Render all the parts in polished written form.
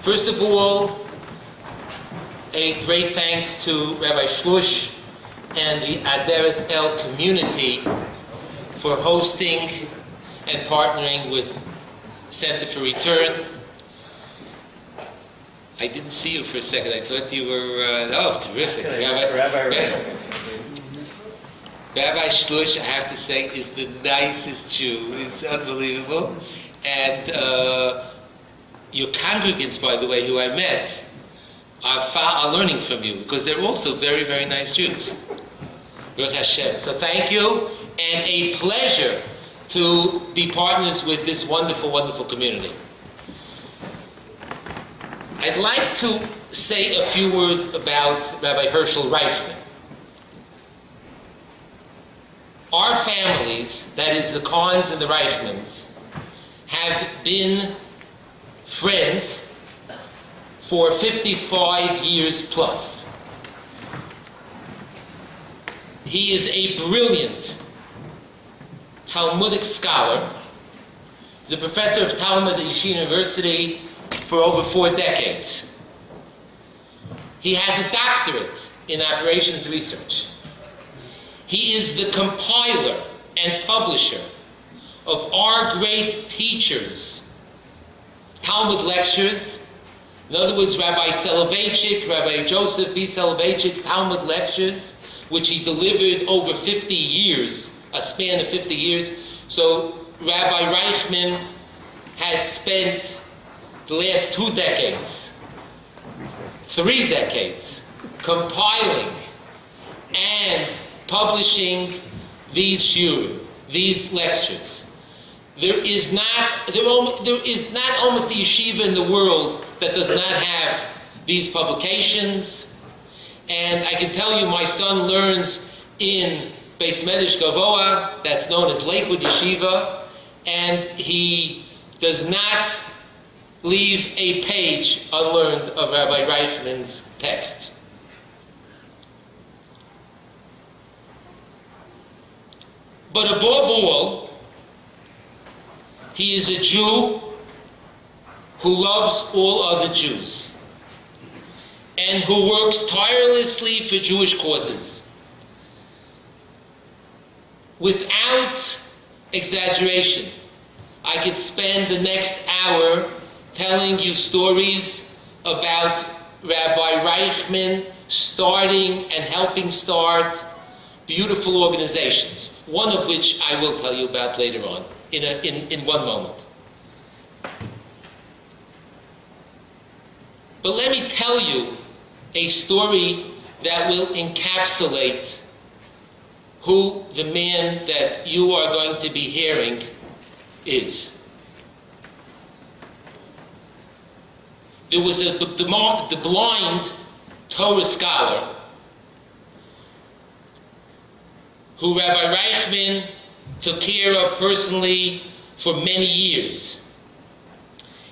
First of all, a great thanks to Rabbi Shlush and the Adereth El community for hosting and partnering with Center for Return. I didn't see you for a second. I thought you were, terrific. Rabbi Shlush, I have to say, is the nicest Jew. He's unbelievable. And your congregants, by the way, who I met, are learning from you because they're also very, very nice Jews. Baruch Hashem. So thank you, and a pleasure to be partners with this wonderful, wonderful community. I'd like to say a few words about Rabbi Hershel Reichman. Our families, that is the Kahns and the Reichmans, have been friends for 55 years plus. He is a brilliant Talmudic scholar. He's a professor of Talmud at Yeshiva University for over 4 decades. He has a doctorate in operations research. He is the compiler and publisher of our great teachers' Talmud lectures. In other words, Rabbi Soloveitchik, Rabbi Joseph B. Soloveitchik's Talmud lectures, which he delivered over 50 years, a span of 50 years. So Rabbi Reichman has spent the last 2 decades, 3 decades, compiling and publishing these shiurim, these lectures. There is not almost a yeshiva in the world that does not have these publications. And I can tell you, my son learns in Beis Medrash Gavoa, that's known as Lakewood Yeshiva, and he does not leave a page unlearned of Rabbi Reichman's text. But above all, he is a Jew who loves all other Jews and who works tirelessly for Jewish causes. Without exaggeration, I could spend the next hour telling you stories about Rabbi Reichman starting and helping start beautiful organizations, one of which I will tell you about later on in one moment. But let me tell you a story that will encapsulate who the man that you are going to be hearing is. There was the blind Torah scholar who Rabbi Reichman took care of personally for many years.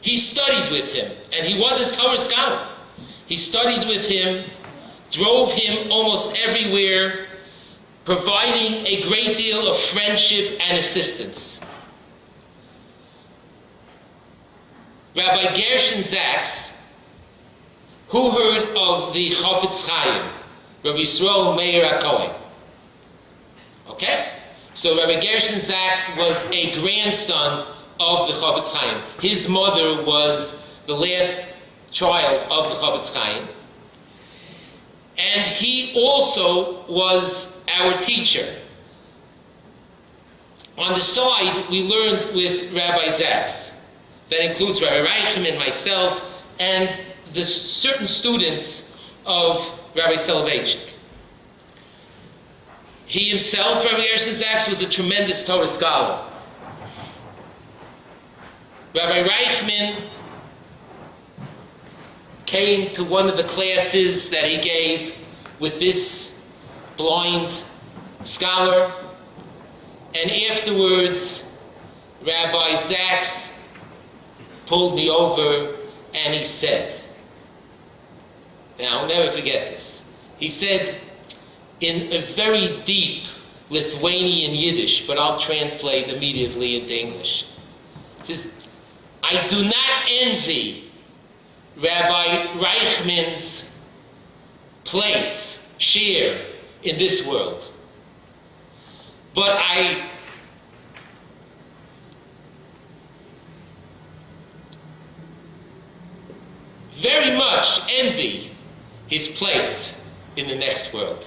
He studied with him, and he was his Torah scholar. He studied with him, drove him almost everywhere, providing a great deal of friendship and assistance. Rabbi Gershon Zaks, who heard of the Chafetz Chaim, Rabbi Yisrael Meir HaKohen? Okay? So Rabbi Gershon Zaks was a grandson of the Chafetz Chaim. His mother was the last child of the Chafetz Chaim. And he also was our teacher. On the side, we learned with Rabbi Zaks. That includes Rabbi Reichman, myself, and the certain students of Rabbi Soloveitchik. He himself, Rabbi Hershel Zaks, was a tremendous Torah scholar. Rabbi Reichman came to one of the classes that he gave with this blind scholar, and afterwards, Rabbi Zaks pulled me over and he said, and I'll never forget this, he said in a very deep Lithuanian Yiddish, but I'll translate immediately into English. He says, I do not envy Rabbi Reichman's place, share in this world. But I very much envy his place in the next world.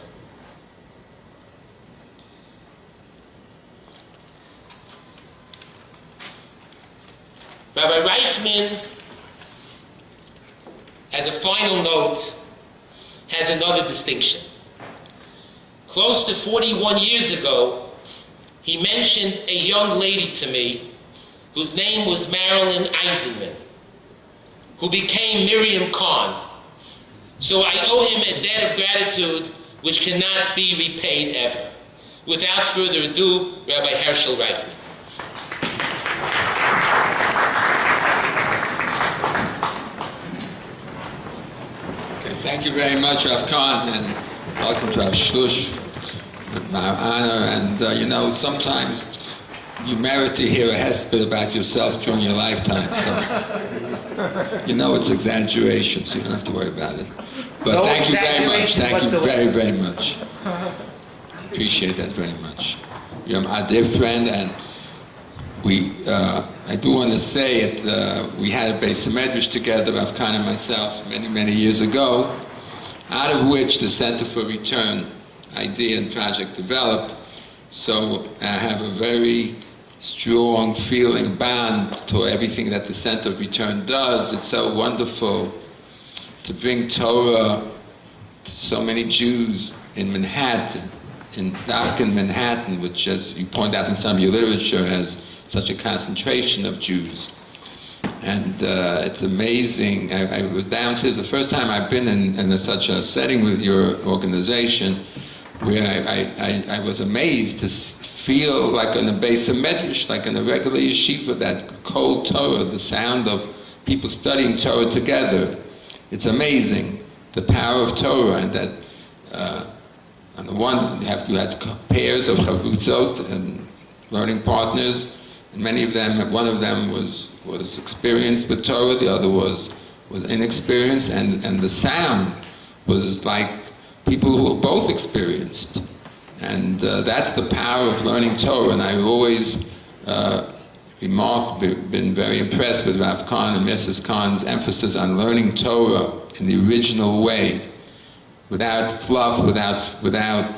Rabbi Reichman, as a final note, has another distinction. Close to 41 years ago, he mentioned a young lady to me whose name was Marilyn Eisenman, who became Miriam Kahn. So I owe him a debt of gratitude which cannot be repaid ever. Without further ado, Rabbi Hershel Reichman. Thank you very much, Rav Kahn, and welcome to Rav Shlush. My honor, and sometimes you merit to hear a hesped about yourself during your lifetime, so it's exaggeration, so you don't have to worry about it. But no, thank you very much. Thank you very, very much. Appreciate that very much. You're my dear friend, and I do want to say it. We had a Beis Medrash together, Rav Kahn and myself, many, many years ago, out of which the Center for Return idea and project developed. So I have a very strong feeling bond to everything that the Center of Return does. It's so wonderful to bring Torah to so many Jews in Manhattan, in Manhattan, which, as you point out in some of your literature, has such a concentration of Jews. And it's amazing. I was downstairs, the first time I've been in such a setting with your organization, where I was amazed to feel like in a Beis Medrash, like in a regular yeshiva, that cold Torah, the sound of people studying Torah together. It's amazing, the power of Torah, and that on the one, you had pairs of chavutzot and learning partners, and many of them, one of them was experienced with Torah, the other was inexperienced, and the sound was like people who were both experienced. And that's the power of learning Torah, and I've always been very impressed with Rav Kahn and Mrs. Kahn's emphasis on learning Torah in the original way, without fluff, without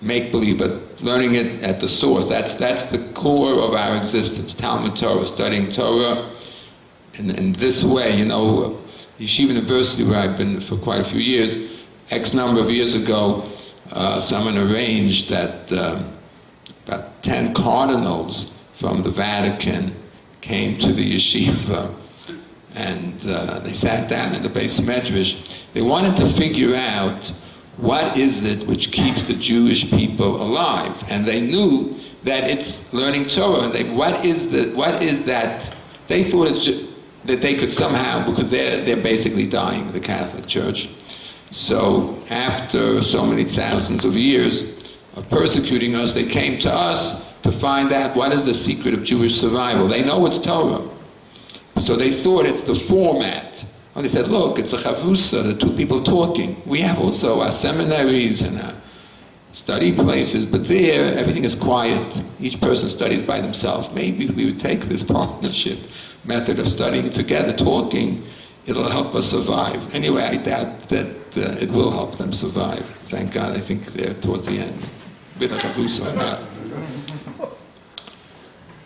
make-believe, but learning it at the source. That's the core of our existence, Talmud Torah, studying Torah in this way. Yeshiva University, where I've been for quite a few years, X number of years ago, someone arranged that about 10 cardinals from the Vatican came to the yeshiva, and they sat down in the Beis Medrash. They wanted to figure out what is it which keeps the Jewish people alive, and they knew that it's learning Torah. And what is that? They thought that they could somehow, because they're basically dying, the Catholic Church. So after so many thousands of years of persecuting us, they came to us to find out what is the secret of Jewish survival. They know it's Torah. So they thought it's the format. And they said, look, it's a chavusa, the two people talking. We have also our seminaries and our study places, but there everything is quiet. Each person studies by themselves. Maybe if we would take this partnership method of studying together, talking, it'll help us survive. Anyway, I doubt that it will help them survive. Thank God, I think they're towards the end. With a chavusa or not.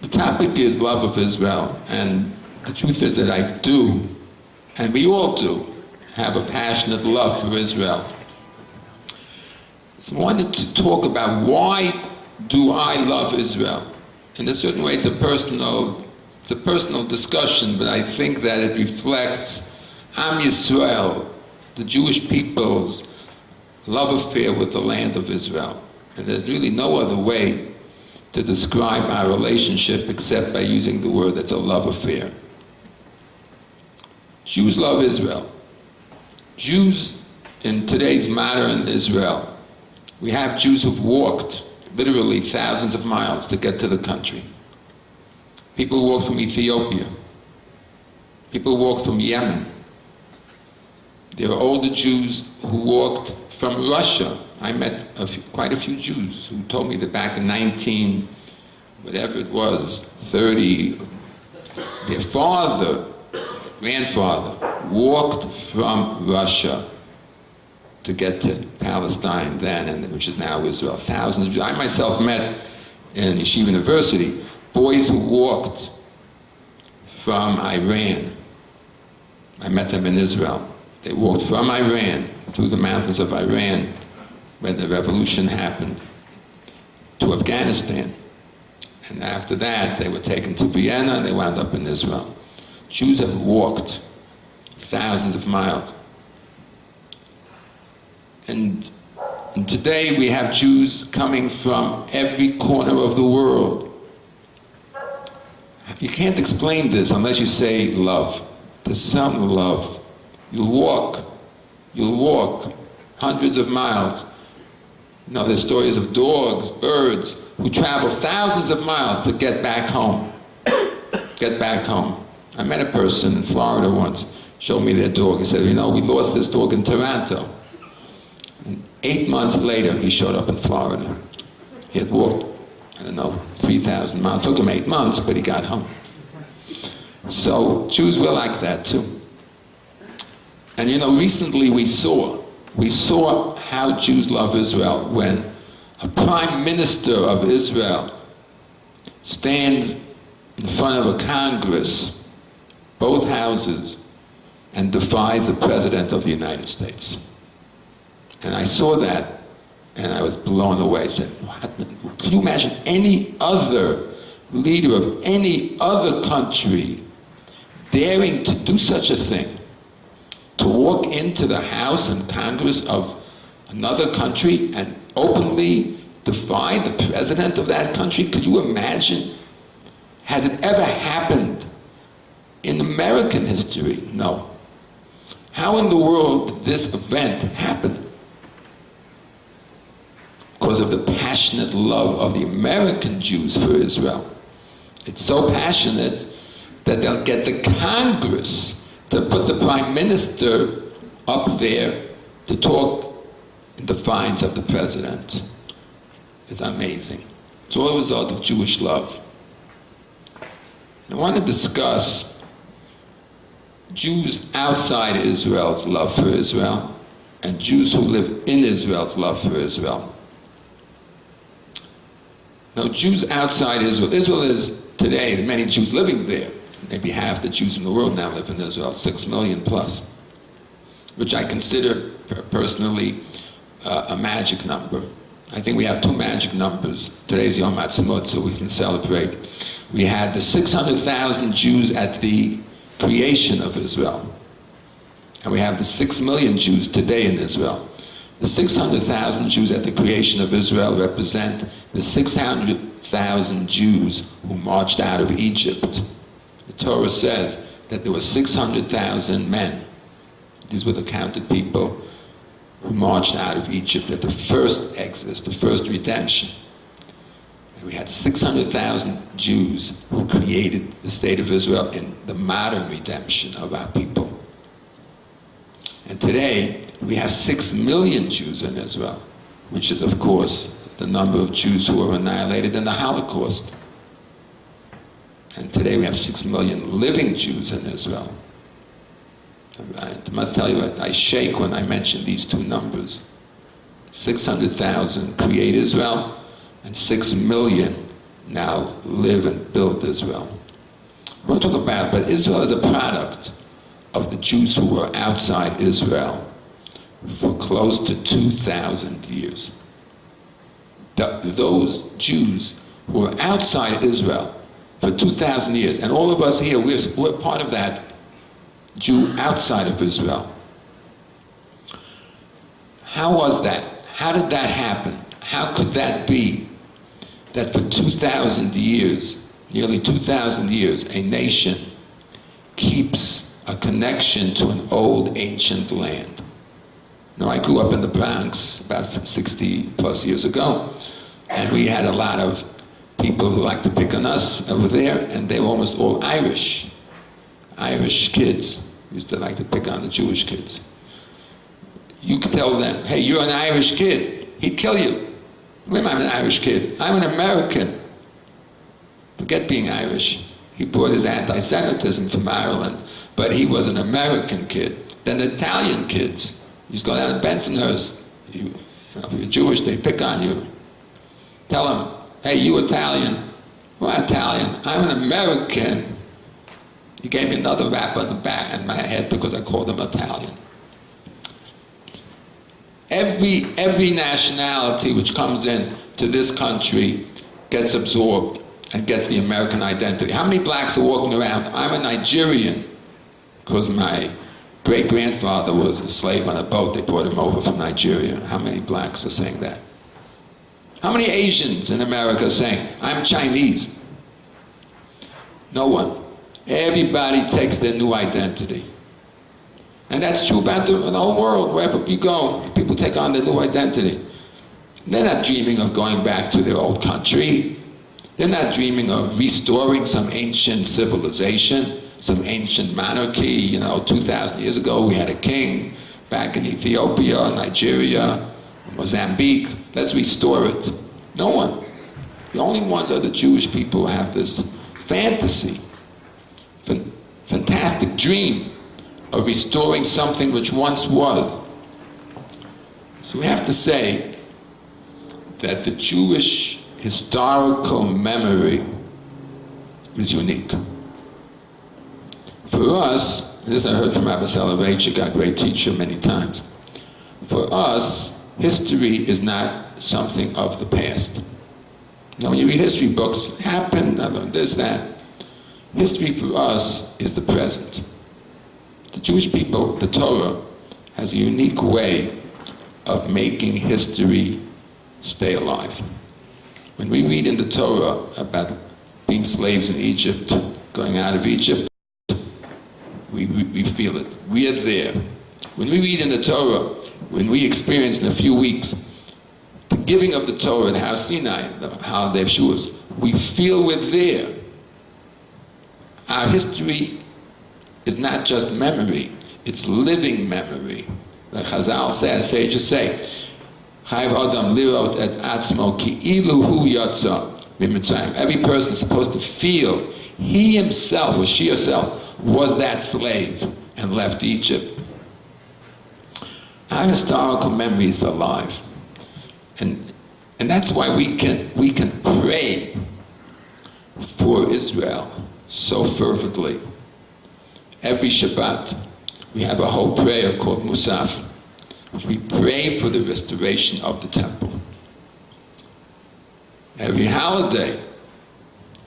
The topic is love of Israel, and the truth is that I do, and we all do, have a passionate love for Israel. So I wanted to talk about why do I love Israel? In a certain way, it's a personal discussion, but I think that it reflects Am Yisrael, the Jewish people's love affair with the land of Israel. And there's really no other way to describe our relationship except by using the word that's a love affair. Jews love Israel. Jews in today's modern Israel, we have Jews who've walked literally thousands of miles to get to the country. People walk from Ethiopia. People walk from Yemen. There were older Jews who walked from Russia. I met quite a few Jews who told me that back in 30, their grandfather, walked from Russia to get to Palestine then, which is now Israel. Thousands of Jews. I myself met in Yeshiva-University boys who walked from Iran. I met them in Israel. They walked from Iran, through the mountains of Iran, when the revolution happened, to Afghanistan. And after that, they were taken to Vienna, and they wound up in Israel. Jews have walked thousands of miles. And today we have Jews coming from every corner of the world. You can't explain this unless you say love. There's some love. You'll walk hundreds of miles. You know, there's stories of dogs, birds, who travel thousands of miles to get back home. I met a person in Florida once, showed me their dog. He said, we lost this dog in Toronto. And 8 months later, he showed up in Florida. He had walked, 3,000 miles. It took him 8 months, but he got home. So Jews were like that too. And recently we saw how Jews love Israel when a prime minister of Israel stands in front of a Congress, both houses, and defies the President of the United States. And I saw that, and I was blown away. I said, can you imagine any other leader of any other country daring to do such a thing? To walk into the House and Congress of another country and openly defy the president of that country? Could you imagine? Has it ever happened in American history? No. How in the world did this event happen? Because of the passionate love of the American Jews for Israel. It's so passionate that they'll get the Congress to put the prime minister up there to talk in defiance of the president. It's amazing. It's all a result of Jewish love. I want to discuss Jews outside Israel's love for Israel and Jews who live in Israel's love for Israel. Now, Jews outside Israel is today, the many Jews living there. Maybe half the Jews in the world now live in Israel, 6 million plus, which I consider personally a magic number. I think we have two magic numbers. Today's Yom Ha'atzmaut, so we can celebrate. We had the 600,000 Jews at the creation of Israel, and we have the 6 million Jews today in Israel. The 600,000 Jews at the creation of Israel represent the 600,000 Jews who marched out of Egypt. The Torah says that there were 600,000 men. These were the counted people who marched out of Egypt at the first Exodus, the first redemption. And we had 600,000 Jews who created the state of Israel in the modern redemption of our people. And today, we have 6 million Jews in Israel, which is, of course, the number of Jews who were annihilated in the Holocaust. And today we have 6 million living Jews in Israel. I must tell you, I shake when I mention these two numbers. 600,000 create Israel, and 6 million now live and build Israel. We'll talk about, but Israel is a product of the Jews who were outside Israel for close to 2,000 years. Those Jews who were outside Israel for 2,000 years, and all of us here, we're part of that Jew outside of Israel. How was that? How did that happen? How could that be that for 2,000 years, nearly 2,000 years, a nation keeps a connection to an old ancient land? Now, I grew up in the Bronx about 60 plus years ago, and we had a lot of people who liked to pick on us over there, and they were almost all Irish kids. Used to like to pick on the Jewish kids. you could tell them, hey, you're an Irish kid. He'd kill you. I'm an Irish kid. I'm an American. Forget being Irish. He brought his anti-Semitism from Ireland, but he was an American kid. Then the Italian kids, you just go down to Bensonhurst. If you're Jewish, they pick on you. Tell them, hey, you Italian. Well, Italian. I'm an American. He gave me another rap on the back in my head because I called him Italian. Every nationality which comes in to this country gets absorbed and gets the American identity. How many blacks are walking around? I'm a Nigerian because my great-grandfather was a slave on a boat. They brought him over from Nigeria. How many blacks are saying that? How many Asians in America are saying, I'm Chinese? No one. Everybody takes their new identity. And that's true about the whole world. Wherever you go, people take on their new identity. They're not dreaming of going back to their old country. They're not dreaming of restoring some ancient civilization, some ancient monarchy. 2,000 years ago we had a king back in Ethiopia, Nigeria, Mozambique. Let's restore it. No one. The only ones are the Jewish people who have this fantasy, fantastic dream of restoring something which once was. So we have to say that the Jewish historical memory is unique. For us, this I heard from Rabbi Soloveitchik, a great teacher many times. For us, history is not something of the past. When you read history books, it happened, I learned this, that. History for us is the present. The Jewish people, the Torah, has a unique way of making history stay alive. When we read in the Torah about being slaves in Egypt, going out of Egypt, we feel it. We are there. When we read in the Torah, when we experience in a few weeks the giving of the Torah at Har Sinai, the holiday of Shavuos, we feel we're there. Our history is not just memory, it's living memory. Like Chazal says, sages say, Chayv Adam lirot et atzmo ki ilu hu yatsa miMitzrayim. Every person is supposed to feel he himself, or she herself, was that slave and left Egypt. Our historical memory is alive. And that's why we can pray for Israel so fervently. Every Shabbat, we have a whole prayer called Musaf, which we pray for the restoration of the temple. Every holiday,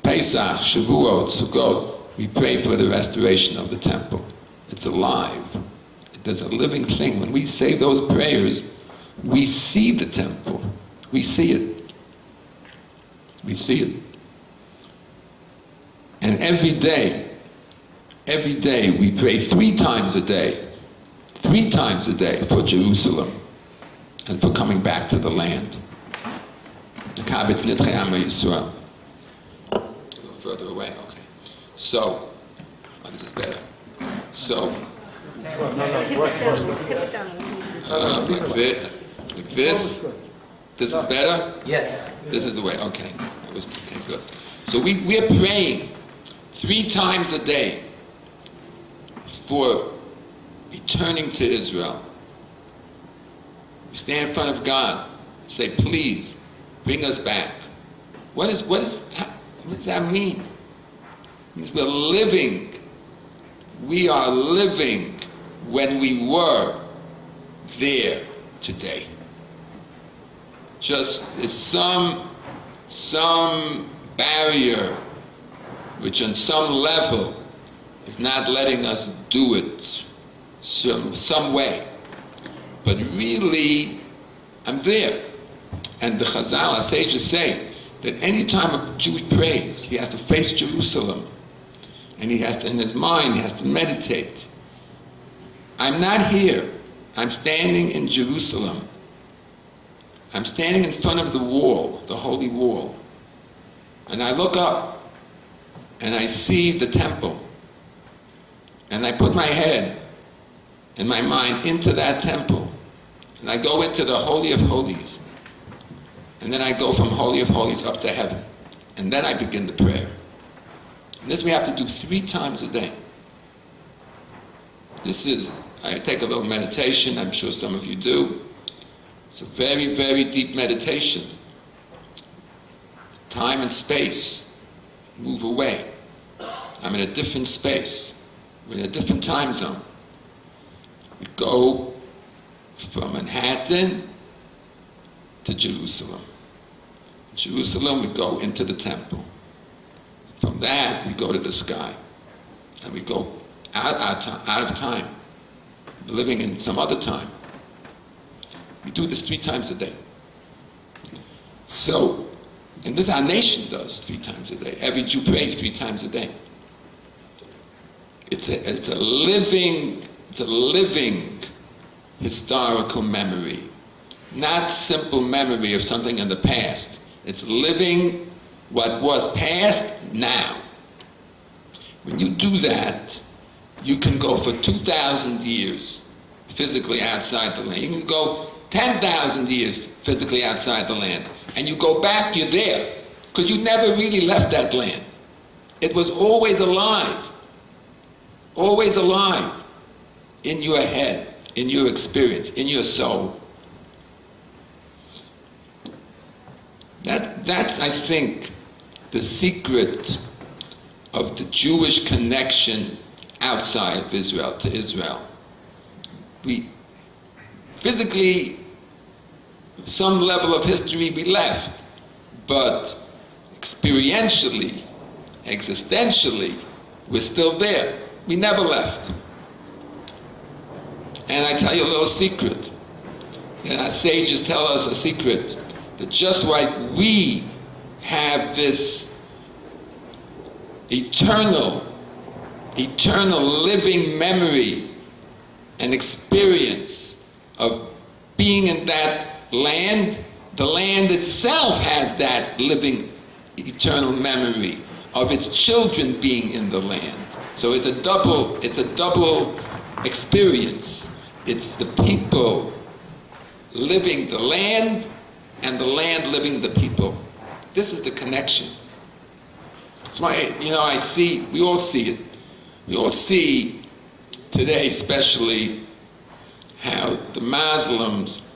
Pesach, Shavuot, Sukkot, we pray for the restoration of the temple. It's alive. There's a living thing. When we say those prayers, we see the temple. We see it. We see it. And every day we pray 3 times a day for Jerusalem and for coming back to the land. Kabetz Nidchei Amo Yisrael. A little further away, okay. So, this is better. So, like this. This is better? Yes. This is the way, okay. Okay, good. So we are praying 3 times a day for returning to Israel. We stand in front of God and say, please, bring us back. What does that mean? It means we are living when we were there today. Just is some barrier which on some level is not letting us do it some way. But really, I'm there. And the Chazal, our sages say, that any time a Jew prays, he has to face Jerusalem. And he has to, in his mind, he has to meditate. I'm not here. I'm standing in Jerusalem. I'm standing in front of the wall, the holy wall. And I look up and I see the temple. And I put my head and my mind into that temple. and I go into the Holy of Holies. And then I go from Holy of Holies up to heaven. And then I begin the prayer. And this we have to do 3 times a day. I take a little meditation, I'm sure some of you do. It's a very, very deep meditation. Time and space move away. I'm in a different space. We're in a different time zone. We go from Manhattan to Jerusalem. In Jerusalem, we go into the temple. From that, we go to the sky. And we go out of time, living in some other time. We do this 3 times a day. So, and this our nation does 3 times a day. Every Jew prays 3 times a day. It's a living historical memory. Not simple memory of something in the past. It's living what was past now. When you do that, you can go for 2,000 years physically outside the land. You can go 10,000 years physically outside the land. And you go back, you're there. Because you never really left that land. It was always alive. Always alive in your head, in your experience, in your soul. That's, I think, the secret of the Jewish connection outside of Israel to Israel. We physically, some level of history we left, but experientially, existentially, we're still there. We never left. And I tell you a little secret. And our sages tell us a secret, that just like we have this eternal living memory and experience of being in that land, the land itself has that living eternal memory of its children being in the land. So it's a double experience. It's the people living the land and the land living the people. This is the connection. That's why, we all see it. We all see today, especially, how the Muslims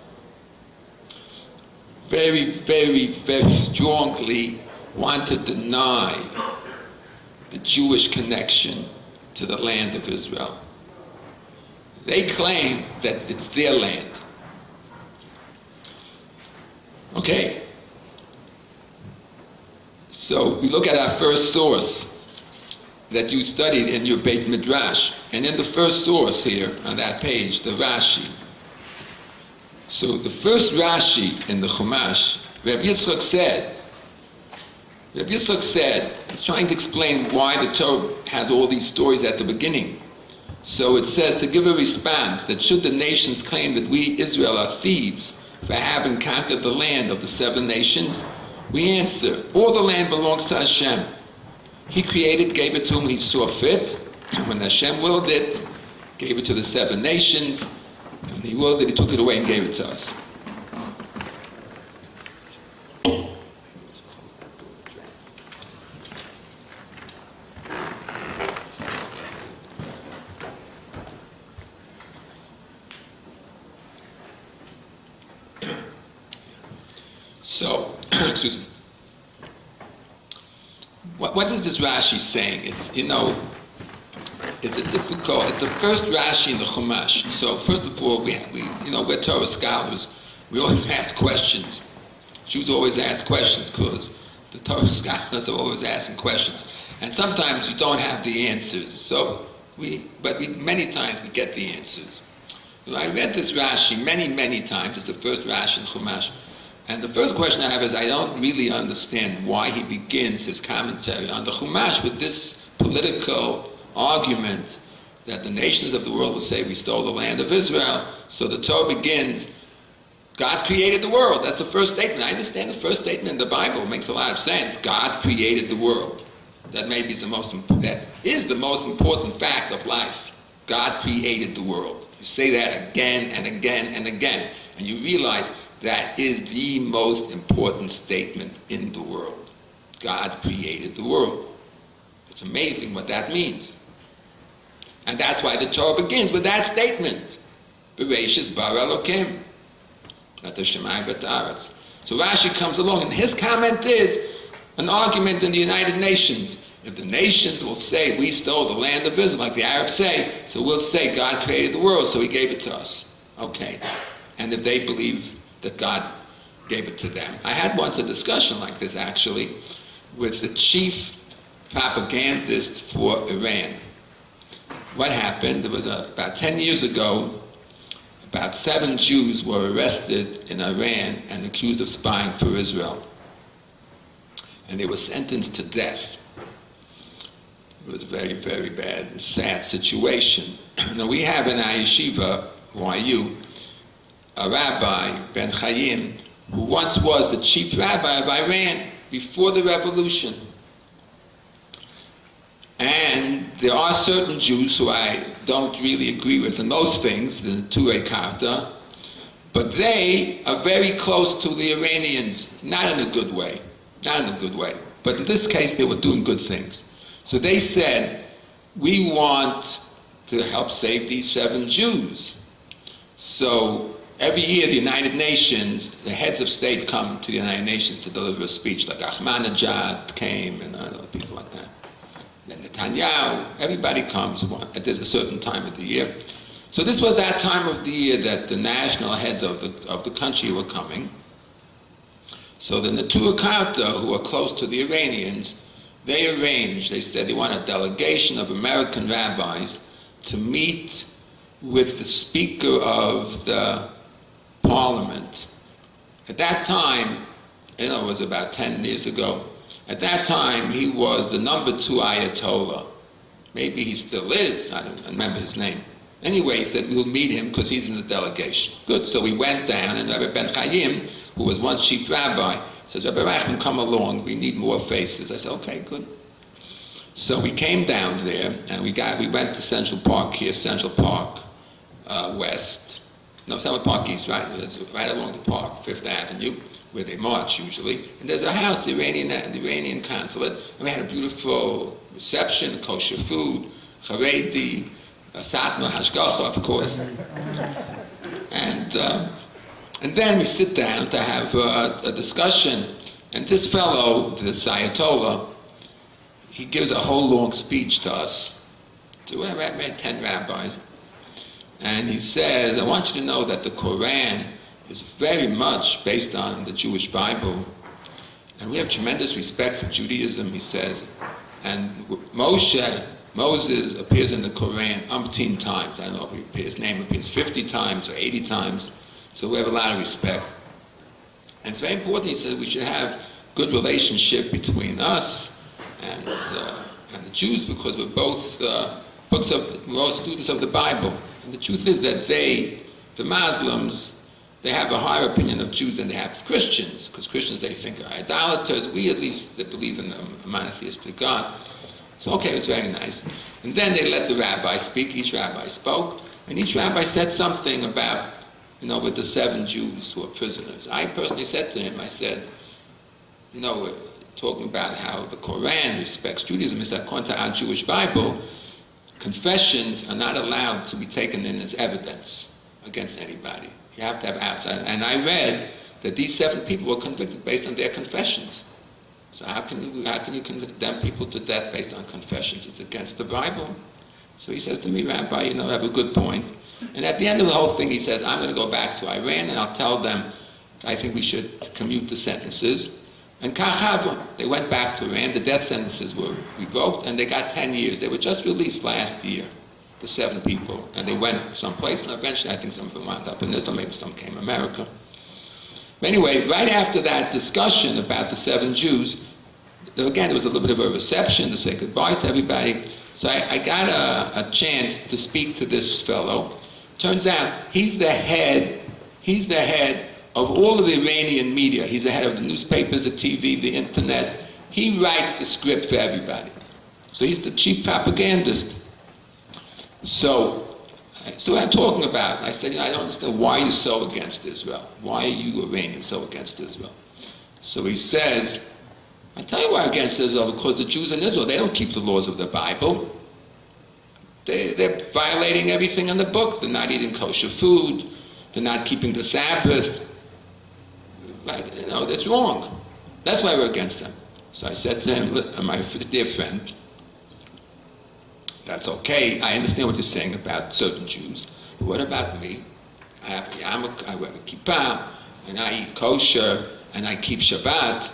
very, very, very strongly want to deny the Jewish connection to the land of Israel. They claim that it's their land. Okay. So we look at our first source that you studied in your Beit Midrash. And in the first source here on that page, the Rashi. So the first Rashi in the Chumash, Rabbi Yitzchak said, he's trying to explain why the Torah has all these stories at the beginning. So it says, to give a response, that should the nations claim that we, Israel, are thieves for having conquered the land of the 7 nations, we answer, all the land belongs to Hashem. He created, gave it to whom he saw fit. When Hashem willed it, gave it to the 7 nations. And when he willed it, he took it away and gave it to us. So, excuse me. What is this Rashi saying? It's the first Rashi in the Chumash. So first of all, we're Torah scholars. We always ask questions. Jews always ask questions because the Torah scholars are always asking questions. And sometimes we don't have the answers. But many times we get the answers. I read this Rashi many times. It's the first Rashi in Chumash. And the first question I have is, I don't really understand why he begins his commentary on the Chumash with this political argument that the nations of the world will say we stole the land of Israel. So the Torah begins, God created the world. That's the first statement. I understand the first statement in the Bible. It makes a lot of sense. God created the world. That is the most important fact of life. God created the world. You say that again and again and again, and you realize that is the most important statement in the world. God created the world. It's amazing what that means. And that's why the Torah begins with that statement. Bereshis bara Elokim. At the Shemayim v'Aretz. So Rashi comes along, and his comment is an argument in the United Nations. If the nations will say, we stole the land of Israel, like the Arabs say, so we'll say God created the world, so he gave it to us. Okay. And if they believe that God gave it to them. I had once a discussion like this, actually, with the chief propagandist for Iran. What happened? It was about 10 years ago, about 7 Jews were arrested in Iran and accused of spying for Israel. And they were sentenced to death. It was a very, very bad and sad situation. Now we have in our yeshiva, YU, a rabbi, Ben Chaim, who once was the chief rabbi of Iran before the revolution. And there are certain Jews who I don't really agree with in most things, the Turei Karta, but they are very close to the Iranians, not in a good way, not in a good way. But in this case, they were doing good things. So they said, we want to help save these 7 Jews. So every year, the United Nations, the heads of state come to the United Nations to deliver a speech, like Ahmadinejad came and other people like that. Then Netanyahu, everybody comes. There's a certain time of the year. So this was that time of the year that the national heads of the country were coming. So the Turei Karta, who are close to the Iranians, they arranged, they said they want a delegation of American rabbis to meet with the Speaker of the Parliament. At that time, it was about 10 years ago, at that time he was the number 2 Ayatollah. Maybe he still is, I don't remember his name. Anyway, he said, we'll meet him because he's in the delegation. Good, so we went down, and Rabbi Ben Chaim, who was once chief rabbi, says, Rabbi Reichman, come along, we need more faces. I said, okay, good. So we came down there, and we went to Central Park here, Central Park West. No, Central Park East, right? It's right along the park, 5th Avenue, where they march usually. And there's a house, the Iranian consulate, and we had a beautiful reception, kosher food, charedi, satma, hashgacha, of course. And then we sit down to have a discussion, and this fellow, this Ayatollah, he gives a whole long speech to us, to 10 rabbis, and he says, I want you to know that the Quran is very much based on the Jewish Bible, and we have tremendous respect for Judaism, he says, and Moses appears in the Quran umpteen times. I don't know if his name appears 50 times or 80 times, so we have a lot of respect. And it's very important, he says, we should have good relationship between us and the Jews, because we're both we're students of the Bible. And the truth is that the Muslims, they have a higher opinion of Jews than they have Christians, because Christians they think are idolaters. We at least believe in a monotheistic God. So okay, it was very nice. And then they let the rabbi speak. Each rabbi spoke, and each rabbi said something about, with the 7 Jews who are prisoners. I personally said to him, I said, we're talking about how the Quran respects Judaism. He said, according to our Jewish Bible, confessions are not allowed to be taken in as evidence against anybody. You have to have outside. And I read that these 7 people were convicted based on their confessions. So how can you condemn people to death based on confessions? It's against the Bible. So he says to me, Rabbi, you have a good point. And at the end of the whole thing, he says, I'm going to go back to Iran and I'll tell them I think we should commute the sentences. And Kachava, they went back to Iran. The death sentences were revoked, and they got 10 years. They were just released last year, the 7 people. And they went someplace, and eventually I think some of them wound up in Israel, maybe some came to America. But anyway, right after that discussion about the 7 Jews, again, there was a little bit of a reception to say goodbye to everybody. So I got a chance to speak to this fellow. Turns out he's the head of all of the Iranian media. He's the head of the newspapers, the TV, the internet. He writes the script for everybody. So he's the chief propagandist. So So what I'm talking about, I said, I don't understand why you're so against Israel. Why are you, Iranians, so against Israel? So he says, I tell you why I'm against Israel, because the Jews in Israel, they don't keep the laws of the Bible. They're violating everything in the book. They're not eating kosher food. They're not keeping the Sabbath. That's wrong. That's why we're against them. So I said to him, my dear friend, that's okay. I understand what you're saying about certain Jews. But what about me? I have a yarmulke, I wear a kippah, and I eat kosher, and I keep Shabbat.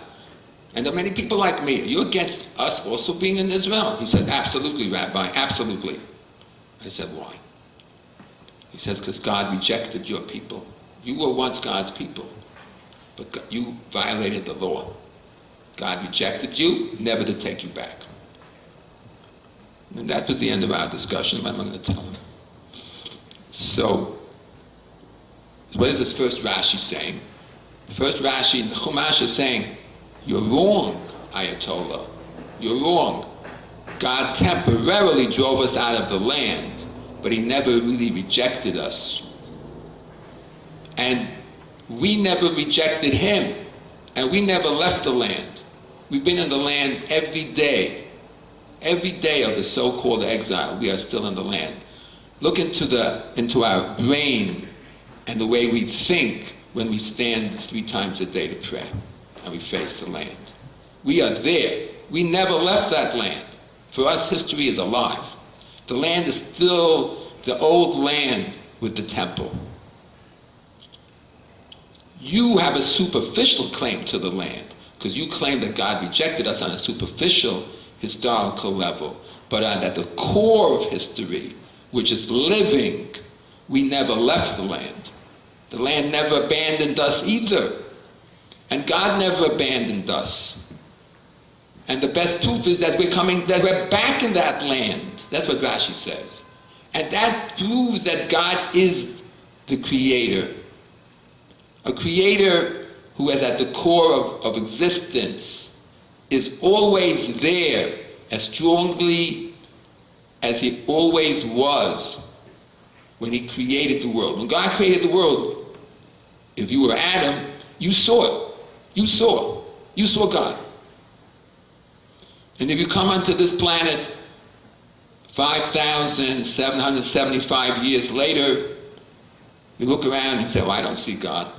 And there are many people like me. Are you against us also being in Israel? He says, absolutely, Rabbi, absolutely. I said, why? He says, because God rejected your people. You were once God's people, but you violated the law. God rejected you, never to take you back. And that was the end of our discussion. What am I going to tell him? So, what is this first Rashi saying? First Rashi in the Chumash is saying, you're wrong, Ayatollah. You're wrong. God temporarily drove us out of the land, but he never really rejected us. And we never rejected him, and we never left the land. We've been in the land every day. Every day of the so-called exile, we are still in the land. Look into our brain and the way we think when we stand 3 times a day to pray and we face the land. We are there. We never left that land. For us, history is alive. The land is still the old land with the temple. You have a superficial claim to the land because you claim that God rejected us on a superficial historical level, but at the core of history, which is living, we never left the land. The land never abandoned us either. And God never abandoned us. And the best proof is that we're back in that land. That's what Rashi says. And that proves that God is the creator. A creator who is at the core of existence is always there as strongly as he always was when he created the world. When God created the world, if you were Adam, you saw it. You saw God. And if you come onto this planet 5,775 years later, you look around and say, I don't see God.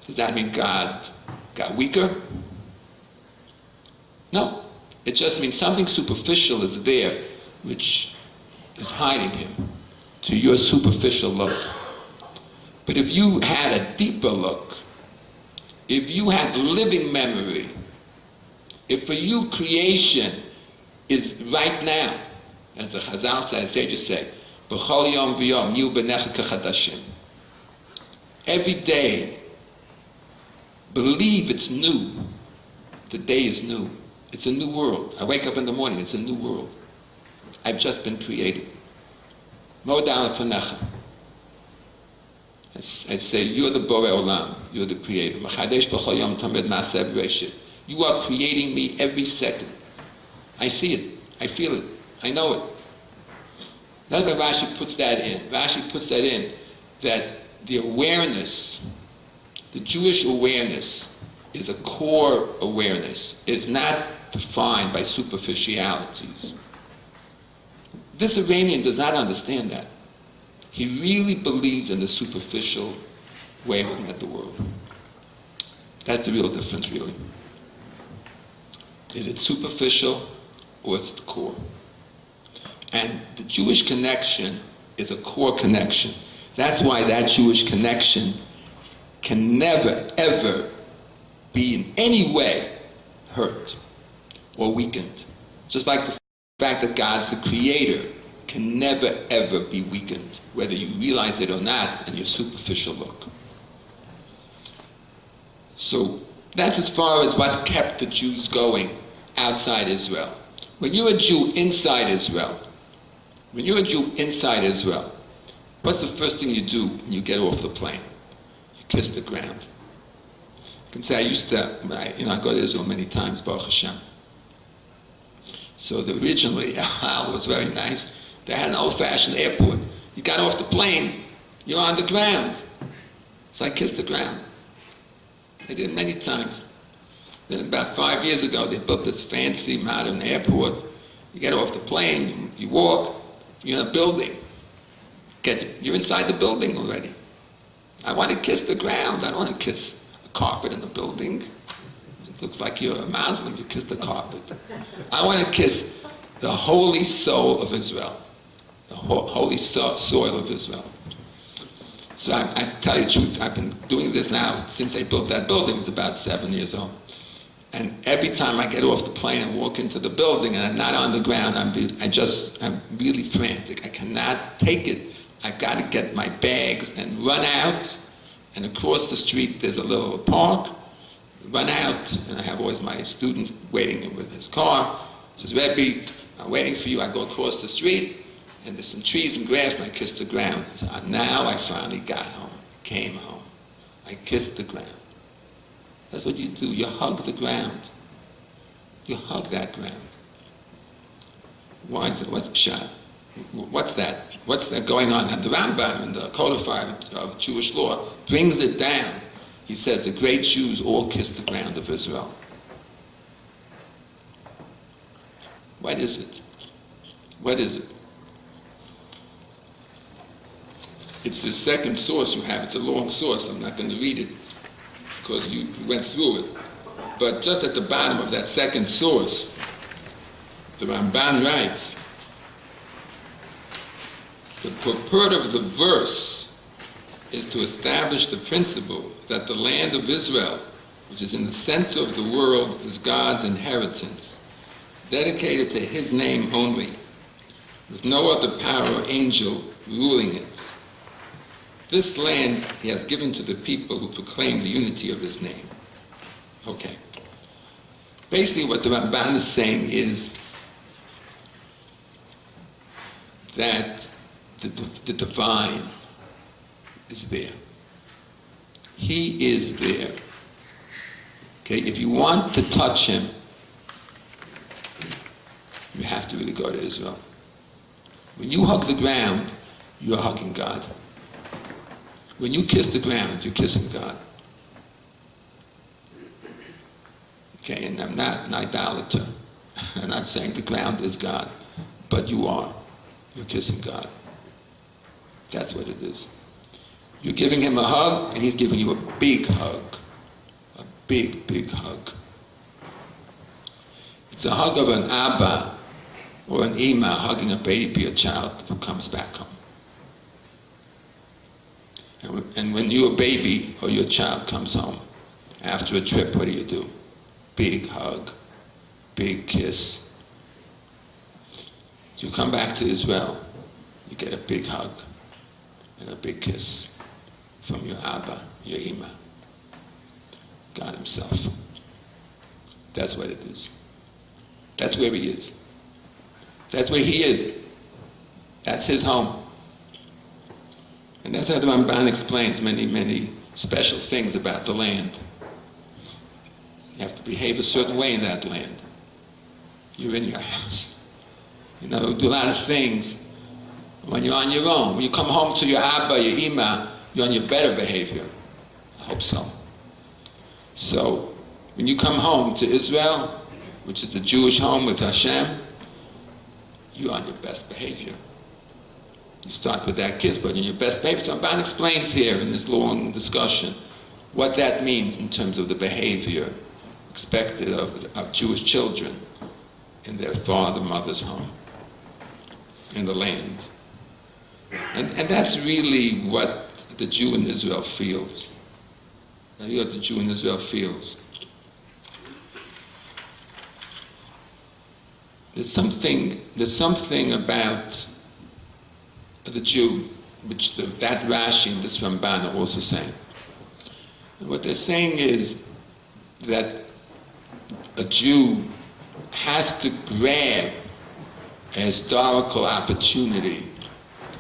Does that mean God got weaker? No. It just means something superficial is there which is hiding him to your superficial look. But if you had a deeper look, if you had living memory, if for you creation is right now, as the Chazal sages say, B'chol yom v'yom yu b'necha k'chadashim. Every day, believe it's new. The day is new. It's a new world. I wake up in the morning, it's a new world. I've just been created. Modal Fanecha. I say, you're the Borei Olam, you're the creator. You are creating me every second. I see it, I feel it, I know it. That's why Rashi puts that in. Rashi puts that in, that the awareness, the Jewish awareness, is a core awareness. It is not defined by superficialities. This Iranian does not understand that. He really believes in the superficial way of looking at the world. That's the real difference, really. Is it superficial or is it core? And the Jewish connection is a core connection. That's why that Jewish connection can never, ever be in any way hurt or weakened. Just like the fact that God's the creator can never, ever be weakened, whether you realize it or not in your superficial look. So that's as far as what kept the Jews going outside Israel. When you're a Jew inside Israel, what's the first thing you do when you get off the plane? You kiss the ground. You can say, I go to Israel many times, Baruch Hashem. So originally, Al was very nice. They had an old-fashioned airport. You got off the plane, you're on the ground. So I kissed the ground. I did it many times. Then about 5 years ago, they built this fancy modern airport. You get off the plane, you walk, you're in a building. You're inside the building already. I want to kiss the ground. I don't want to kiss a carpet in the building. It looks like you're a Muslim, you kiss the carpet. I want to kiss the holy soul of Israel, the holy soil of Israel. So I tell you the truth, I've been doing this now since they built that building. It's about 7 years old. And every time I get off the plane and walk into the building and I'm not on the ground, I'm really frantic. I cannot take it. I've got to get my bags and run out. And across the street, there's a little park. Run out, and I have always my student waiting with his car. He says, Rebbe, I'm waiting for you. I go across the street, and there's some trees and grass, and I kiss the ground. I said, now I finally got home, came home. I kissed the ground. That's what you do. You hug the ground. You hug that ground. Why is it? What's pshat? What's that? What's that going on? And the Rambam in the codifier of Jewish law brings it down. He says the great Jews all kissed the ground of Israel. What is it? What is it? It's the second source you have. It's a long source. I'm not going to read it because you went through it. But just at the bottom of that second source, the Ramban writes, the purport of the verse is to establish the principle that the land of Israel, which is in the center of the world, is God's inheritance, dedicated to His name only, with no other power or angel ruling it. This land He has given to the people who proclaim the unity of His name. Okay. Basically what the Ramban is saying is that the divine is there. He is there. Okay, if you want to touch Him, you have to really go to Israel. When you hug the ground, you're hugging God. When you kiss the ground, you're kissing God. Okay, and I'm not an idolater. I'm not saying the ground is God, but you are. You're kissing God. That's what it is. You're giving Him a hug, and He's giving you a big hug. A big, big hug. It's a hug of an Abba or an Ima hugging a baby, a child who comes back home. And when your baby or your child comes home after a trip, what do? Big hug, big kiss. So you come back to Israel, you get a big hug and a big kiss from your Abba, your Ima, God Himself. That's what it is. That's where He is. That's where He is. That's His home. And that's how the Ramban explains many, many special things about the land. You have to behave a certain way in that land. You're in your house. You know, do a lot of things when you're on your own. When you come home to your Abba, your Ima, you're on your better behavior. I hope so. So, when you come home to Israel, which is the Jewish home with Hashem, you're on your best behavior. You start with that kiss, but in your best behavior. So Ramban explains here in this long discussion what that means in terms of the behavior expected of Jewish children in their father, mother's home, in the land. And that's really what the Jew in Israel feels. That's what the Jew in Israel feels. There's something about the Jew, which that Rashi and this Ramban are also saying. And what they're saying is that a Jew has to grab a historical opportunity.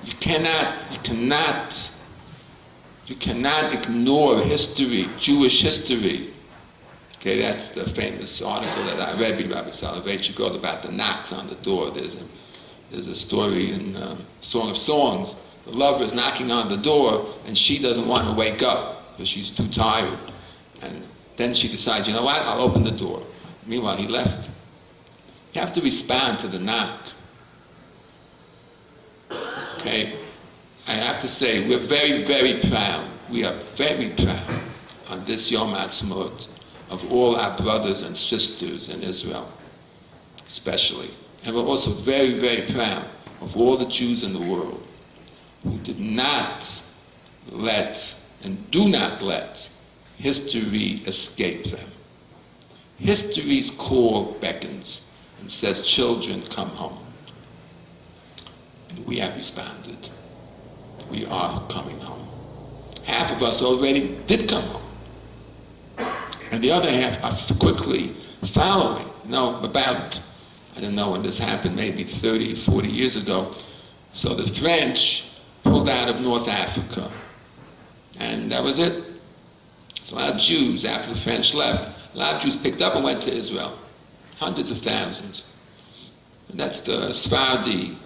You cannot ignore history, Jewish history. Okay, that's the famous article that I read, Rabbi Hershel Reichman wrote about the knocks on the door. There's There's a story in Song of Songs. The lover is knocking on the door, and she doesn't want to wake up because she's too tired. And then she decides, you know what, I'll open the door. Meanwhile, he left. You have to respond to the knock. Okay? I have to say, we're very, very proud. We are very proud on this Yom Ha'atzmaut of all our brothers and sisters in Israel, especially. And we're also very, very proud of all the Jews in the world who did not let and do not let history escape them. History's call beckons and says, children, come home. And we have responded. We are coming home. Half of us already did come home. And the other half are quickly following. About, I don't know when this happened, maybe 30, 40 years ago. So the French pulled out of North Africa. And that was it. So a lot of Jews, after the French left, a lot of Jews picked up and went to Israel. Hundreds of thousands. And that's the Sephardi,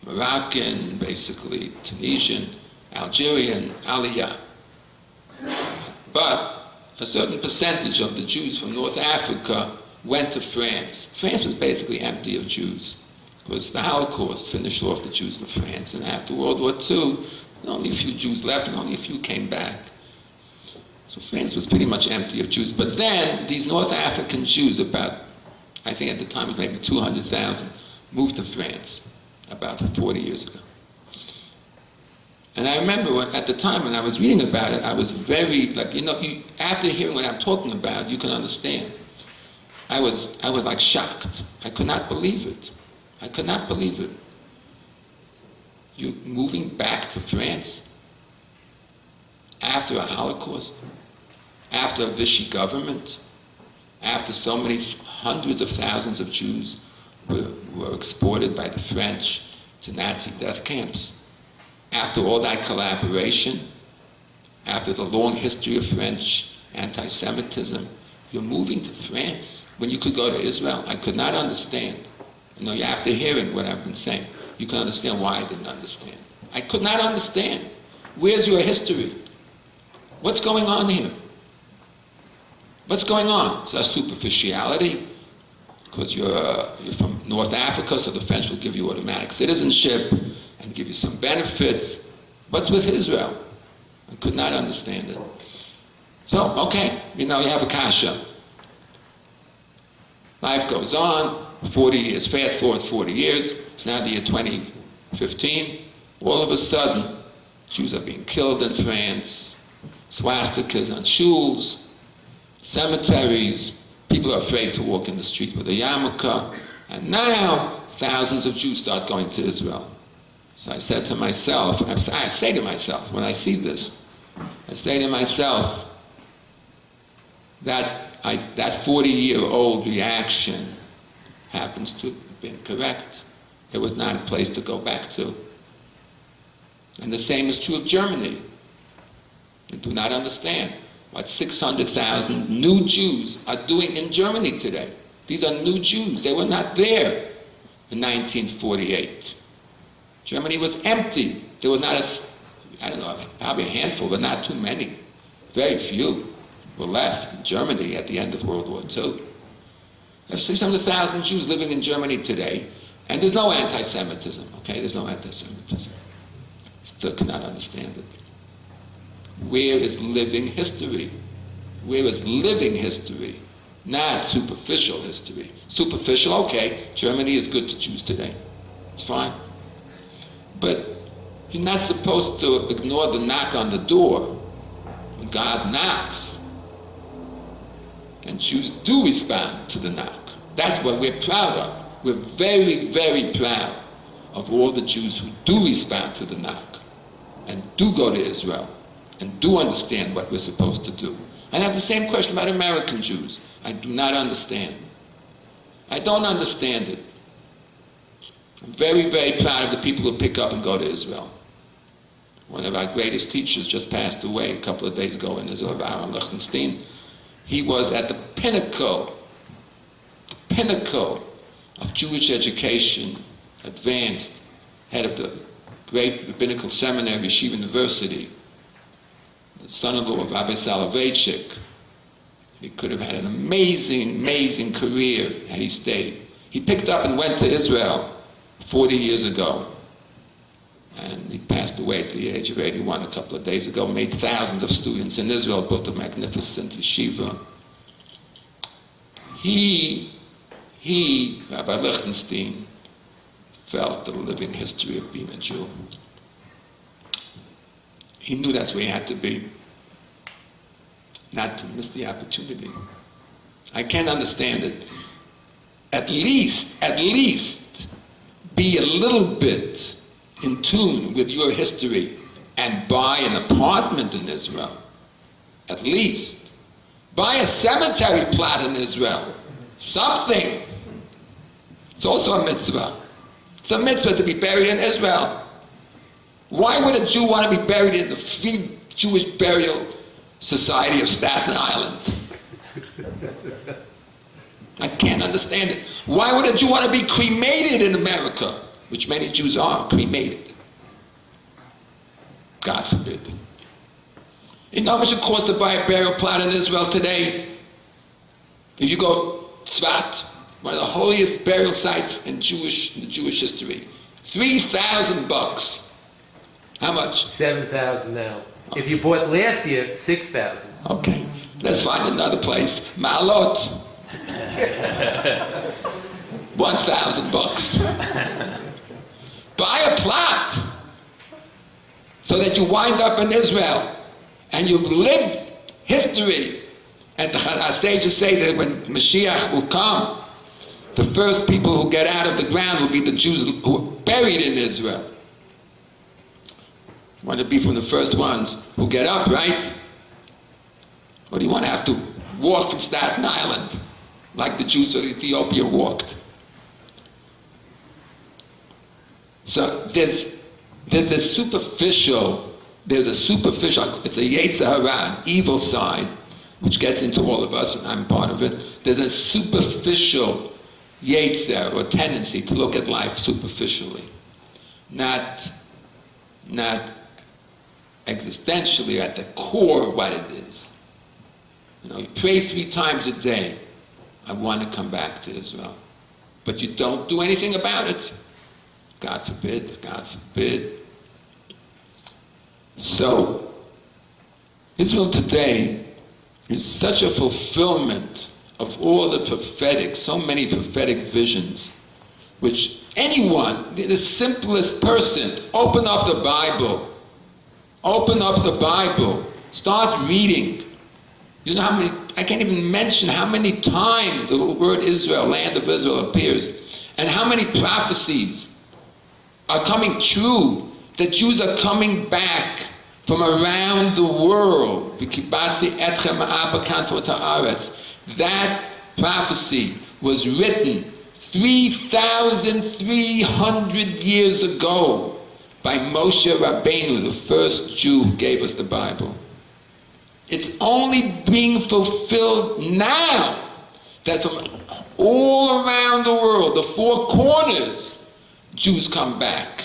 Moroccan, basically, Tunisian, Algerian, Aliyah. But a certain percentage of the Jews from North Africa went to France. France was basically empty of Jews because the Holocaust finished off the Jews in France. And after World War II, only a few Jews left and only a few came back. So France was pretty much empty of Jews. But then these North African Jews, about, I think at the time it was maybe 200,000, moved to France about 40 years ago. And I remember at the time when I was reading about it, I was very, after hearing what I'm talking about, you can understand. I was like shocked. I could not believe it. I could not believe it. You moving back to France after a Holocaust, after a Vichy government, after so many hundreds of thousands of Jews were exported by the French to Nazi death camps. After all that collaboration, after the long history of French anti-Semitism, you're moving to France when you could go to Israel. I could not understand. After hearing what I've been saying, you can understand why I didn't understand. I could not understand. Where's your history? What's going on here? What's going on? It's a superficiality, because you're from North Africa, so the French will give you automatic citizenship and give you some benefits. What's with Israel? I could not understand it. So, okay, you have a kasha. Life goes on, 40 years, fast forward 40 years, it's now the year 2015. All of a sudden, Jews are being killed in France, swastikas on shuls, cemeteries, people are afraid to walk in the street with a yarmulke, and now thousands of Jews start going to Israel. So I said to myself, I say to myself, when I see this, I say to myself, that 40-year-old reaction happens to have been correct. It was not a place to go back to. And the same is true of Germany. They do not understand what 600,000 new Jews are doing in Germany today. These are new Jews. They were not there in 1948. Germany was empty. There was not probably a handful, but not too many. Very few were left in Germany at the end of World War II. There's 600,000 Jews living in Germany today, and there's no anti-Semitism, okay? There's no anti-Semitism. Still cannot understand it. Where is living history? Where is living history? Not superficial history. Superficial, okay, Germany is good to Jews today. It's fine. But you're not supposed to ignore the knock on the door. When God knocks, and Jews do respond to the knock. That's what we're proud of. We're very, very proud of all the Jews who do respond to the knock and do go to Israel and do understand what we're supposed to do. And I have the same question about American Jews. I do not understand. I don't understand it. I'm very, very proud of the people who pick up and go to Israel. One of our greatest teachers just passed away a couple of days ago in Israel, Rabbi Lichtenstein. He was at the pinnacle of Jewish education advanced head of the great rabbinical seminary, Yeshiva-University, the son-in-law of Rabbi Soloveitchik. He could have had an amazing, amazing career had he stayed. He picked up and went to Israel 40 years ago. And he passed away at the age of 81 a couple of days ago, made thousands of students in Israel, built a magnificent yeshiva. He, Rabbi Lichtenstein, felt the living history of being a Jew. He knew that's where he had to be, not to miss the opportunity. I can't understand it. At least, be a little bit in tune with your history and buy an apartment in Israel. At least. Buy a cemetery plot in Israel. Something. It's also a mitzvah. It's a mitzvah to be buried in Israel. Why would a Jew want to be buried in the Free Jewish Burial Society of Staten Island? I can't understand it. Why would a Jew want to be cremated in America? Which many Jews are cremated. God forbid. You know how much it costs to buy a burial plot in Israel today? If you go Tzvat, one of the holiest burial sites in the Jewish history, $3,000. How much? 7,000 now. If you bought last year, 6,000. Okay, let's find another place. Ma'alot. $1,000. Buy a plot so that you wind up in Israel and you live history. And the sages say that when Mashiach will come, the first people who get out of the ground will be the Jews who are buried in Israel. You want to be from the first ones who get up, right? Or do you want to have to walk from Staten Island like the Jews of Ethiopia walked? So there's a superficial, it's a Yetzer Hara, an evil side, which gets into all of us, and I'm part of it. There's a superficial Yetzer, or tendency to look at life superficially. Not existentially, at the core of what it is. You know, you pray 3 times a day, I want to come back to Israel. But you don't do anything about it. God forbid, God forbid. So, Israel today is such a fulfillment of all the prophetic, so many prophetic visions, which anyone, the simplest person, open up the Bible, start reading. You know how many, I can't even mention how many times the word Israel, land of Israel, appears, and how many prophecies are coming true, that Jews are coming back from around the world. That prophecy was written 3,300 years ago by Moshe Rabbeinu, the first Jew who gave us the Bible. It's only being fulfilled now that from all around the world, the 4 corners, Jews come back.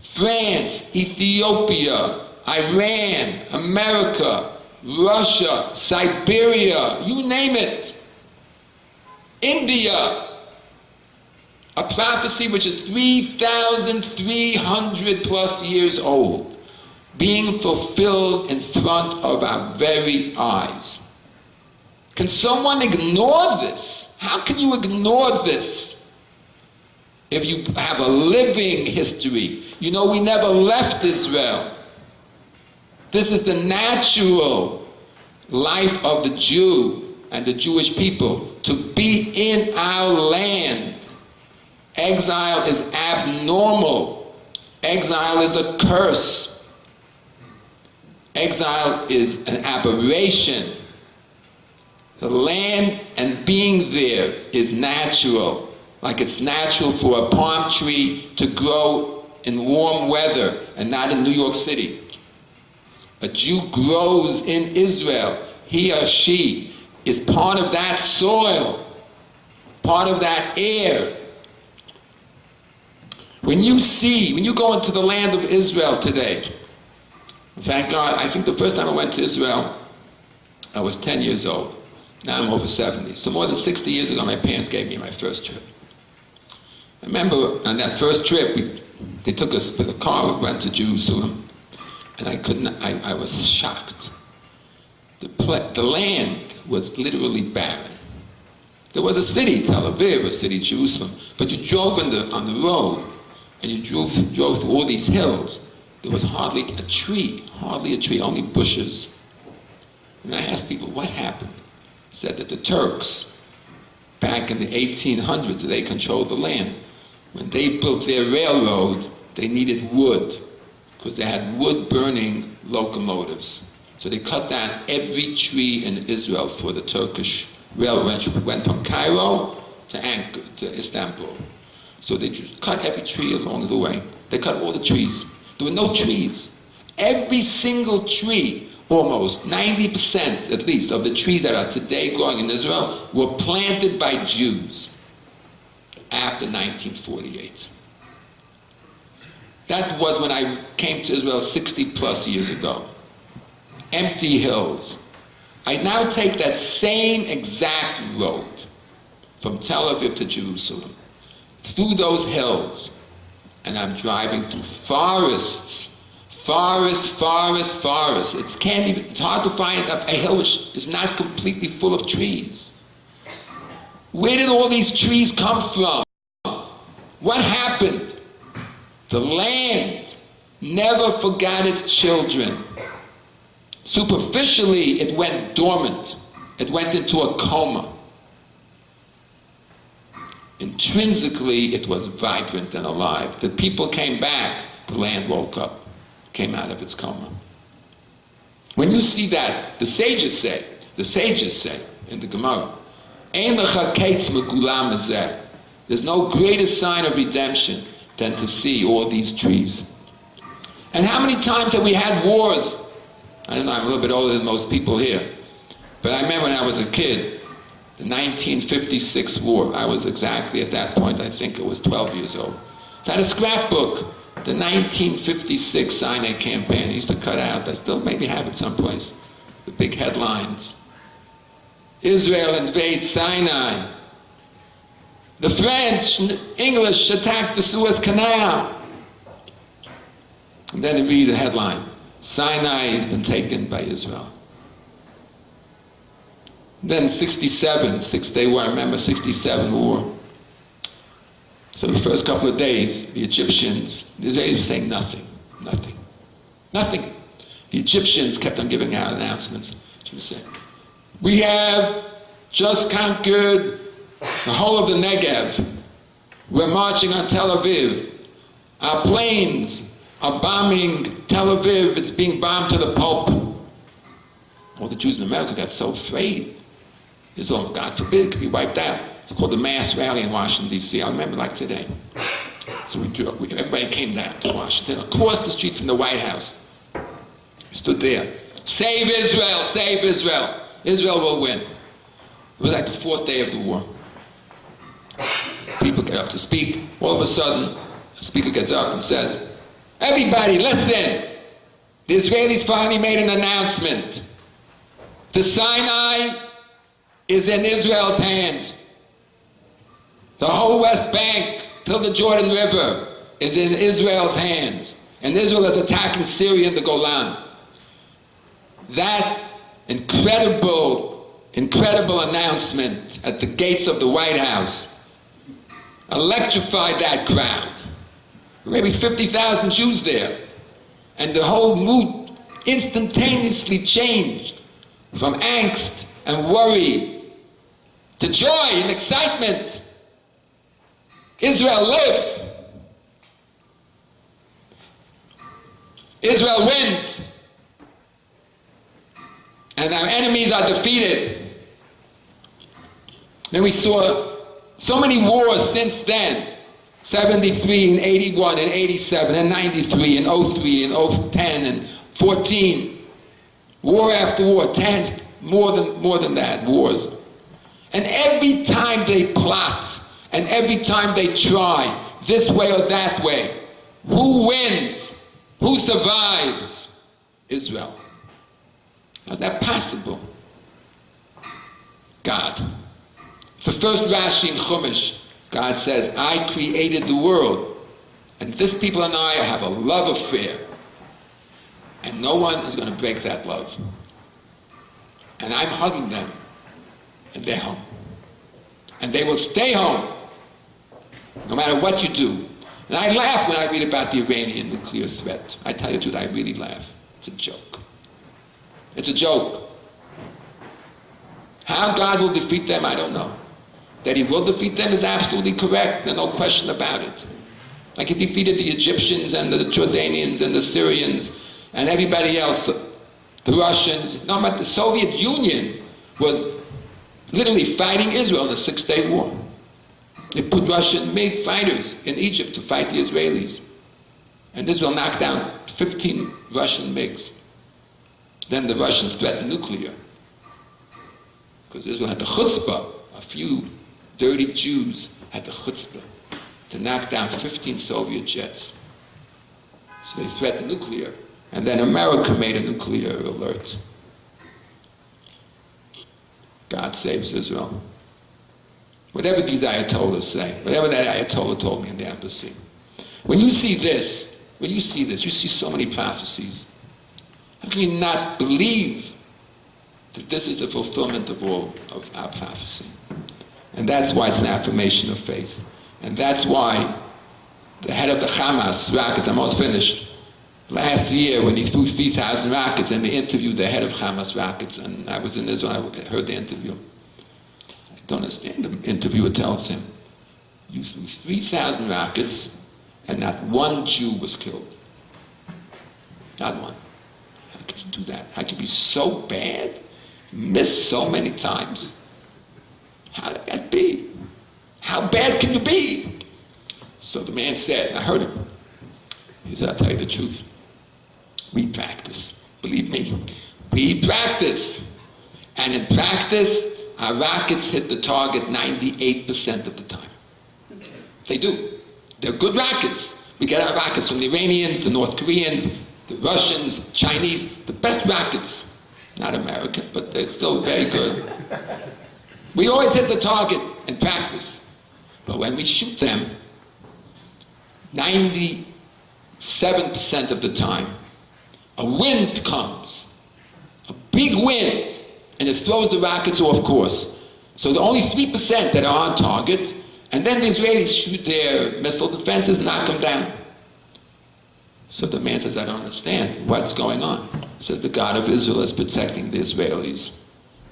France, Ethiopia, Iran, America, Russia, Siberia, you name it. India. A prophecy which is 3,300 plus years old, being fulfilled in front of our very eyes. Can someone ignore this? How can you ignore this? If you have a living history, you know we never left Israel. This is the natural life of the Jew and the Jewish people, to be in our land. Exile is abnormal. Exile is a curse. Exile is an aberration. The land and being there is natural. Like it's natural for a palm tree to grow in warm weather and not in New York City. A Jew grows in Israel. He or she is part of that soil, part of that air. When you go into the land of Israel today, thank God, I think the first time I went to Israel, I was 10 years old. Now I'm over 70. So more than 60 years ago, my parents gave me my first trip. I remember on that first trip, they took us with a car, we went to Jerusalem, and I was shocked. The land was literally barren. There was a city, Tel Aviv, a city, Jerusalem, but you drove on the road, and you drove through all these hills. There was hardly a tree, only bushes. And I asked people, what happened? Said that the Turks, back in the 1800s, they controlled the land. When they built their railroad, they needed wood, because they had wood-burning locomotives. So they cut down every tree in Israel for the Turkish railroad, which went from Cairo to Istanbul. So they cut every tree along the way. They cut all the trees. There were no trees. Every single tree, almost 90% at least of the trees that are today growing in Israel were planted by Jews after 1948. That was when I came to Israel 60 plus years ago. Empty hills. I now take that same exact road from Tel Aviv to Jerusalem, through those hills, and I'm driving through forests. It's hard to find a hill which is not completely full of trees. Where did all these trees come from? What happened? The land never forgot its children. Superficially, it went dormant. It went into a coma. Intrinsically, it was vibrant and alive. The people came back, the land woke up, came out of its coma. When you see that, the sages say in the Gemara, Ein lecha ketz mekulam hazeh. There's no greater sign of redemption than to see all these trees. And how many times have we had wars? I don't know, I'm a little bit older than most people here. But I remember when I was a kid, the 1956 war. I was exactly at that point, I think it was 12 years old. So I had a scrapbook, the 1956 Sinai campaign. I used to cut out, I still maybe have it someplace, the big headlines. Israel invades Sinai. The French, English attacked the Suez Canal. And then you read the headline, Sinai has been taken by Israel. Then 67, Six-Day War, I remember 67 war. So the first couple of days, the Egyptians, the Israelis were saying nothing. The Egyptians kept on giving out announcements. She was saying, we have just conquered the whole of the Negev. We're marching on Tel Aviv. Our planes are bombing Tel Aviv. It's being bombed to the pulp. All the Jews in America got so afraid. Israel, God forbid, could be wiped out. It's called the mass rally in Washington, D.C. I remember like today. So everybody came down to Washington, across the street from the White House. Stood there. Save Israel, save Israel. Israel will win. It was like the fourth day of the war. People get up to speak. All of a sudden, the speaker gets up and says, everybody, listen. The Israelis finally made an announcement. The Sinai is in Israel's hands. The whole West Bank till the Jordan River is in Israel's hands. And Israel is attacking Syria and the Golan. That incredible announcement at the gates of the White House electrified that crowd. Maybe 50,000 Jews there. And the whole mood instantaneously changed from angst and worry to joy and excitement. Israel lives. Israel wins. And our enemies are defeated. Then we saw so many wars since then. 73 and 81 and 87 and 93 and 03 and 010 and 14. War after war, 10, more than that, wars. And every time they plot, and every time they try, this way or that way. Who wins? Who survives? Israel. How's that possible? God. It's the first Rashi in Chumash. God says, I created the world, and this people and I have a love affair, and no one is going to break that love. And I'm hugging them, and they're home. And they will stay home, no matter what you do. And I laugh when I read about the Iranian nuclear threat. I tell you the truth, I really laugh. It's a joke. It's a joke. How God will defeat them, I don't know. That he will defeat them is absolutely correct. There's no question about it. Like he defeated the Egyptians and the Jordanians and the Syrians and everybody else, the Russians. No, but the Soviet Union was literally fighting Israel in the Six-Day War. They put Russian MiG fighters in Egypt to fight the Israelis. And Israel knocked down 15 Russian MiGs. Then the Russians threatened nuclear. Because Israel had the chutzpah, a few dirty Jews had the chutzpah to knock down 15 Soviet jets. So they threatened nuclear. And then America made a nuclear alert. God saves Israel. Whatever these Ayatollahs say, whatever that Ayatollah told me in the embassy. When you see this, you see so many prophecies. How can you not believe that this is the fulfillment of all of our prophecy? And that's why it's an affirmation of faith. And that's why the head of the Hamas rockets, I'm almost finished, last year when he threw 3,000 rockets and they interviewed the head of Hamas rockets, and I was in Israel, I heard the interview. I don't understand. The interviewer tells him, you threw 3,000 rockets and not one Jew was killed. Not one. How could you do that? How could you be so bad? Miss so many times. How did that be? How bad can you be? So the man said, and I heard him, he said, I'll tell you the truth. We practice. Believe me. We practice. And in practice, our rockets hit the target 98% of the time. They do. They're good rockets. We get our rockets from the Iranians, the North Koreans, the Russians, Chinese, the best rockets. Not American, but they're still very good. We always hit the target in practice. But when we shoot them, 97% of the time, a wind comes, a big wind, and it throws the rockets off course. So the only 3% that are on target, and then the Israelis shoot their missile defenses, knock them down. So the man says, I don't understand. What's going on? He says, the God of Israel is protecting the Israelis.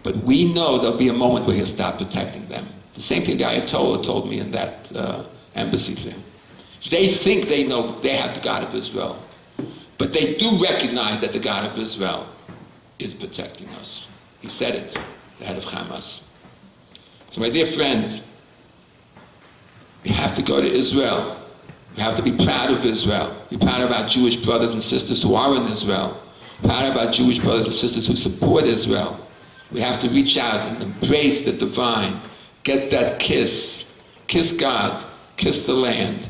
But we know there'll be a moment where he'll stop protecting them. The same thing the Ayatollah told me in that embassy thing. They think they know they have the God of Israel. But they do recognize that the God of Israel is protecting us. He said it, the head of Hamas. So my dear friends, we have to go to Israel. We have to be proud of Israel. Be proud of our Jewish brothers and sisters who are in Israel. Proud of our Jewish brothers and sisters who support Israel. We have to reach out and embrace the divine. Get that kiss. Kiss God. Kiss the land.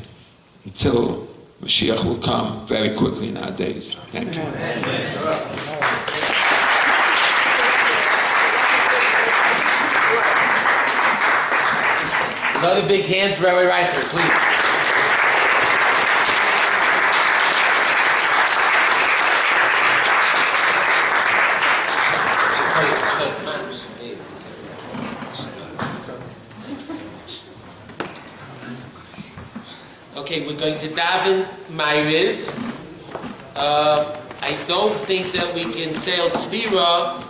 Until Mashiach will come very quickly in our days. Thank you. Another big hand for Rabbi Reichman, please. Okay, we're going to daven Ma'ariv. I don't think that we can say Sfira